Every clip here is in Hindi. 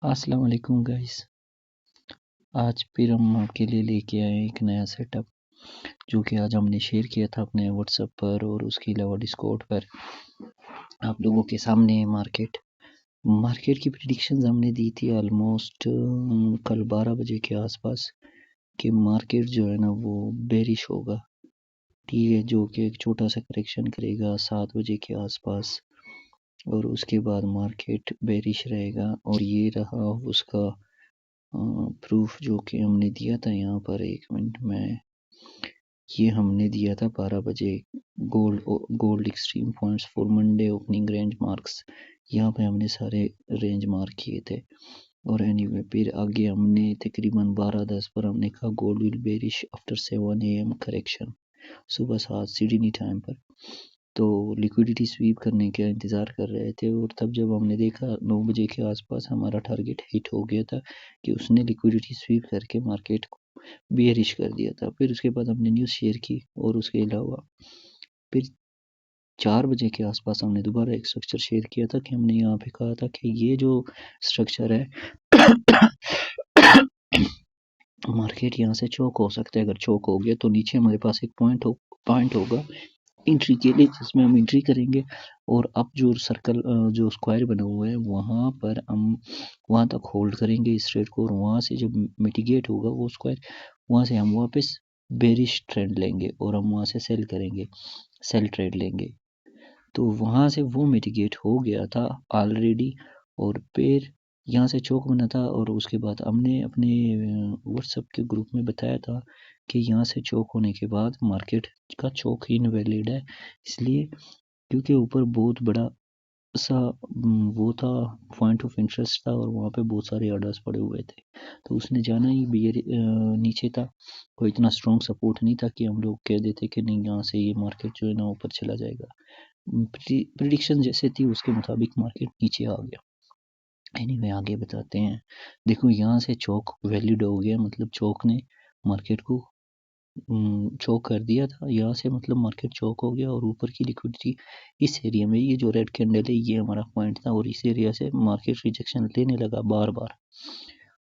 अस्सलाम वालेकुम गाइस। आज फिर हम आपके लिए लेके आए एक नया सेटअप जो कि आज हमने शेयर किया था अपने व्हाट्सएप पर और उसके अलावा डिस्कॉर्ड पर आप लोगों के सामने। मार्केट की प्रिडिक्शंस हमने दी थी ऑलमोस्ट कल 12 बजे के आसपास कि मार्केट जो है ना वो बेरिश होगा, ठीक है, जो कि एक छोटा सा करेक्शन करेगा 7 बजे के आसपास और उसके बाद मार्केट बेरिश रहेगा। और ये रहा उसका प्रूफ जो कि हमने दिया था यहाँ पर। 1 मिनट में ये हमने दिया था 12 बजे। Gold extreme points for Monday opening range marks, यहाँ पे हमने सारे रेंज मार्क किए थे। और एनीवे फिर आगे हमने तकरीबन 12:10 पर हमने कहा gold will bearish after 7 AM correction, सुबह 7 सिडनी टाइम पर। तो लिक्विडिटी स्वीप करने का इंतज़ार कर रहे थे और तब जब हमने देखा 9 बजे के आसपास हमारा टारगेट हिट हो गया था कि उसने लिक्विडिटी स्वीप करके मार्केट को बेयरिश कर दिया था। फिर उसके बाद हमने न्यूज़ शेयर की और उसके अलावा फिर 4 बजे के आसपास हमने दोबारा एक स्ट्रक्चर शेयर किया था कि हमने यहाँ पे कहा था कि ये जो स्ट्रक्चर है मार्केट यहाँ से चौक हो सकता है। अगर चौक हो गया तो नीचे हमारे पास एक पॉइंट होगा एंट्री के लिए जिसमें हम एंट्री करेंगे। और अब जो सर्कल जो स्क्वायर बना हुआ है वहाँ पर हम वहाँ तक होल्ड करेंगे इस ट्रेड को और वहाँ से जब मिटिगेट होगा वो स्क्वायर वहाँ से हम वापस बेरिश ट्रेंड लेंगे और हम वहाँ से सेल करेंगे, सेल ट्रेड लेंगे। तो वहाँ से वो मिटिगेट हो गया था ऑलरेडी और फिर यहाँ से चौक बना था और उसके बाद हमने अपने व्हाट्सएप के ग्रुप में बताया था कि यहाँ से चौक होने के बाद मार्केट का चौक ही इनवैलिड है, इसलिए क्योंकि ऊपर बहुत बड़ा सा वो था, पॉइंट ऑफ इंटरेस्ट था और वहाँ पे बहुत सारे ऑर्डर्स पड़े हुए थे। तो उसने जाना ही बियर नीचे था, कोई इतना स्ट्रॉन्ग सपोर्ट नहीं था कि हम लोग कह देते कि नहीं यहाँ से ये मार्केट जो है ना ऊपर चला जाएगा। प्रिडिक्शन जैसे थी उसके मुताबिक मार्केट नीचे आ गया। एनीवे आगे बताते हैं। देखो यहाँ से चौक वैलिड हो गया, मतलब चौक ने मार्केट को चौक कर दिया था। यहाँ से मतलब मार्केट चौक हो गया और ऊपर की लिक्विडिटी इस एरिया में, ये जो रेड कैंडल है ये हमारा पॉइंट था और इस एरिया से मार्केट रिजेक्शन लेने लगा बार बार।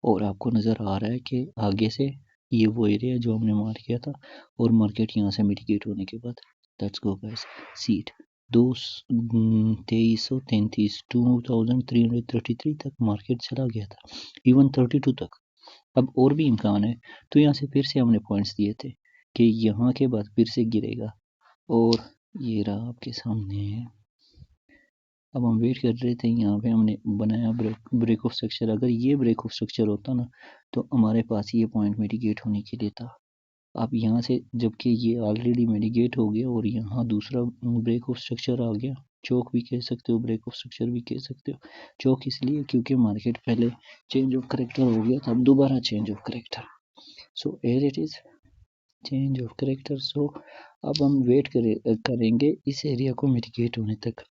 और आपको नज़र आ रहा है कि आगे से ये वो एरिया जो हमने मार्क किया था और मार्केट यहाँ से मिटिगेट होने के बाद let's go guys see it 2333 2333 तक मार्केट चला गया था, इवन 32 तक। अब और भी इम्कान है। तो यहाँ से फिर से हमने पॉइंट्स दिए थे कि यहाँ के बाद फिर से गिरेगा और ये रहा आपके सामने। अब हम वेट कर रहे थे, यहाँ पे हमने बनाया ब्रेक ऑफ स्ट्रक्चर। अगर ये ब्रेक ऑफ स्ट्रक्चर होता ना तो हमारे पास ये पॉइंट मिटिगेट होने के लिए था। अब यहाँ से जबकि ये ऑलरेडी मिटिगेट हो गया और यहाँ दूसरा ब्रेक ऑफ स्ट्रक्चर आ गया, चौक भी कह सकते हो, ब्रेक ऑफ स्ट्रक्चर भी कह सकते हो। चौक इसलिए क्योंकि मार्केट पहले चेंज ऑफ करेक्टर हो गया था, अब दोबारा change of character. So as it is change of character. So अब हम वेट करेंगे इस एरिया को मिटिगेट होने तक।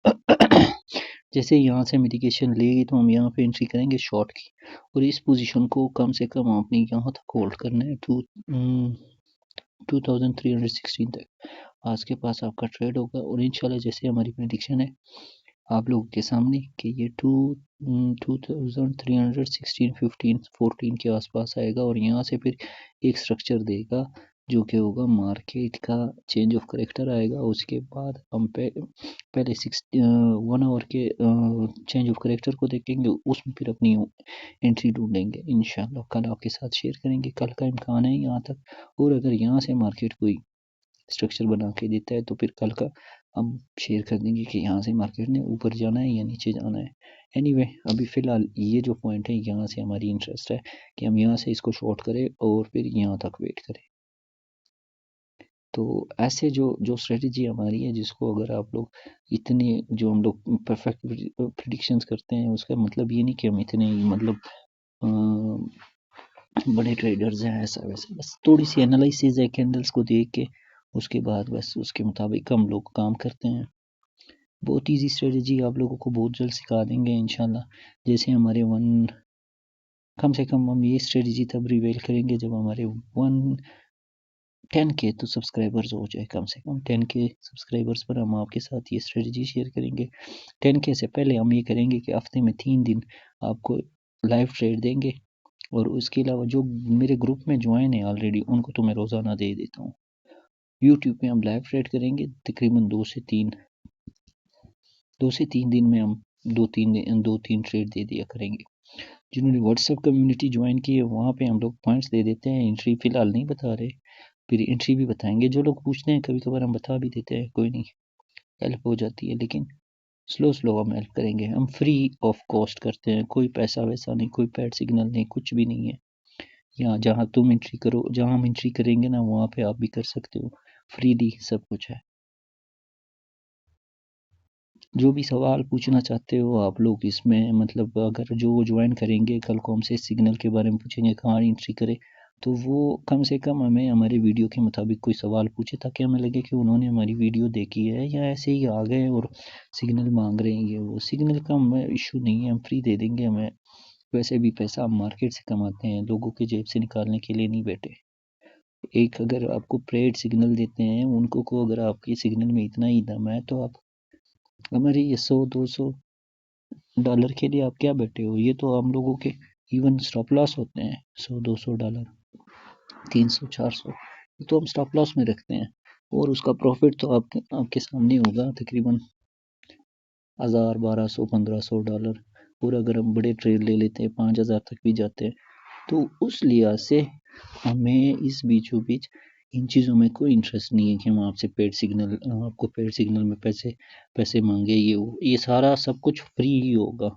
जैसे यहाँ से मिटिगेशन लेगी तो हम यहाँ पे एंट्री करेंगे शॉर्ट की और इस पोजीशन को कम से कम अपने यहाँ तक होल्ड करना है 2316 तक। आज के पास आपका ट्रेड होगा और इंशाल्लाह जैसे हमारी प्रेडिक्शन है आप लोगों के सामने कि ये 2316 15 14 के आसपास आएगा और यहाँ से फिर एक स्ट्रक्चर देगा जो कि होगा मार्केट का चेंज ऑफ करेक्टर आएगा। उसके बाद हम पहले 1 आवर के चेंज ऑफ करेक्टर को देखेंगे, उसमें फिर अपनी एंट्री ढूंढेंगे। इंशाल्लाह कल आपके साथ शेयर करेंगे, कल का इम्कान है यहाँ तक। और अगर यहाँ से मार्केट कोई स्ट्रक्चर बना के देता है तो फिर कल का हम शेयर कर देंगे कि यहाँ से मार्केट ने ऊपर जाना है या नीचे जाना है। एनीवे अभी फ़िलहाल ये जो पॉइंट है यहाँ से हमारी इंटरेस्ट है कि हम यहाँ से इसको शॉर्ट करें और फिर यहाँ तक वेट करें। तो ऐसे जो जो स्ट्रेटजी हमारी है जिसको अगर आप लोग इतने जो हम लोग परफेक्ट प्रिडिक्शंस करते हैं उसका मतलब ये नहीं कि हम इतने मतलब बड़े ट्रेडर्स हैं ऐसा वैसा, बस थोड़ी सी एनालिसिस है कैंडल्स को देख के, उसके बाद बस उसके मुताबिक हम लोग काम करते हैं। बहुत इजी स्ट्रेटजी आप लोगों को बहुत जल्द सिखा देंगे इंशाल्लाह। जैसे हमारे कम से कम हम ये स्ट्रेटजी तब रिवील करेंगे जब हमारे 10K तो सब्सक्राइबर्स हो जाए। कम से कम 10K सब्सक्राइबर्स पर हम आपके साथ ये स्ट्रेटजी शेयर करेंगे। 10K से पहले हम ये करेंगे कि हफ्ते में 3 दिन आपको लाइव ट्रेड देंगे। और उसके अलावा जो मेरे ग्रुप में ज्वाइन है ऑलरेडी, उनको तो मैं रोज़ाना दे देता हूँ। यूट्यूब पे हम लाइव ट्रेड करेंगे तकरीबन 2 से 3 दिन में हम 2-3 ट्रेड दे दिया करेंगे। जिन्होंने व्हाट्सएप कम्युनिटी ज्वाइन की है, वहाँ पे हम लोग पॉइंट्स दे देते हैं। एंट्री फ़िलहाल नहीं बता रहे, फिर एंट्री भी बताएंगे। जो लोग पूछते हैं कभी कभार हम बता भी देते हैं, कोई नहीं, हेल्प हो जाती है। लेकिन स्लो स्लो हम हेल्प करेंगे। हम फ्री ऑफ कॉस्ट करते हैं, कोई पैसा वैसा नहीं, कोई पैड सिग्नल नहीं, कुछ भी नहीं है। यहाँ जहाँ तुम एंट्री करो, जहाँ हम एंट्री करेंगे ना, वहाँ पे आप भी कर सकते हो। फ्रीली सब कुछ है। जो भी सवाल पूछना चाहते हो आप लोग इसमें, मतलब अगर जो ज्वाइन करेंगे कल को हमसे सिग्नल के बारे में पूछेंगे, कहाँ एंट्री करें, तो वो कम से कम हमें हमारे वीडियो के मुताबिक कोई सवाल पूछे, ताकि हमें लगे कि उन्होंने हमारी वीडियो देखी है, या ऐसे ही आ गए और सिग्नल मांग रहे हैं। ये वो सिग्नल का हमें इशू नहीं है, हम फ्री दे देंगे। हमें वैसे भी पैसा हम मार्केट से कमाते हैं, लोगों के जेब से निकालने के लिए नहीं बैठे। एक अगर आपको पेड सिग्नल देते हैं उनको को, अगर आपके सिग्नल में इतना ही दम है, तो आप हमारे ये $100-200 के लिए आप क्या बैठे हो। ये तो हम लोगों के इवन स्टॉप लॉस होते हैं, $100-200, 300-400, तो हम स्टॉप लॉस में रखते हैं। और उसका प्रॉफिट तो आपके सामने होगा, तकरीबन 1000, $1200, $1500। और अगर हम बड़े ट्रेड ले लेते हैं 5000 तक भी जाते हैं, तो उस लिहाज से हमें इस बीचों बीच इन चीज़ों में कोई इंटरेस्ट नहीं है कि हम आपसे पेड सिग्नल, आपको पेड सिग्नल में पैसे पैसे मांगे। ये सारा सब कुछ फ्री ही होगा।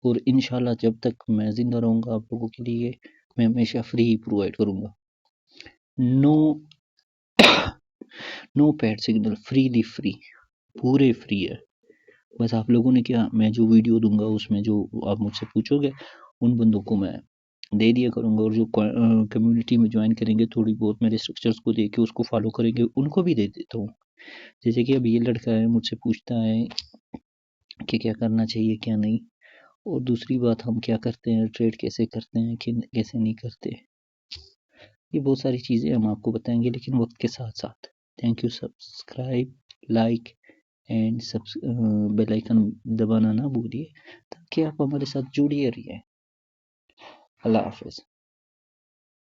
और इंशाल्लाह जब तक मैं ज़िंदा रहूँगा, आप लोगों के लिए मैं हमेशा फ्री ही प्रोवाइड करूँगा। No no paid signal, free पूरे फ्री है। बस आप लोगों ने क्या, मैं जो वीडियो दूंगा उसमें जो आप मुझसे पूछोगे, उन बंदों को मैं दे दिया करूँगा। और जो कम्युनिटी में ज्वाइन करेंगे, थोड़ी बहुत मेरे स्ट्रक्चर्स को देख के उसको फॉलो करेंगे, उनको भी दे देता हूँ। जैसे कि अब ये लड़का है, मुझसे पूछता है कि क्या करना चाहिए क्या नहीं। और दूसरी बात, हम क्या करते हैं, ट्रेड कैसे करते हैं, कि कैसे नहीं करते, ये बहुत सारी चीज़ें हम आपको बताएंगे, लेकिन वक्त के साथ साथ। Thank you. Subscribe, like and bell icon दबाना ना भूलिए, ताकि आप हमारे साथ जुड़िए रहिए। अल्लाह हाफिज़।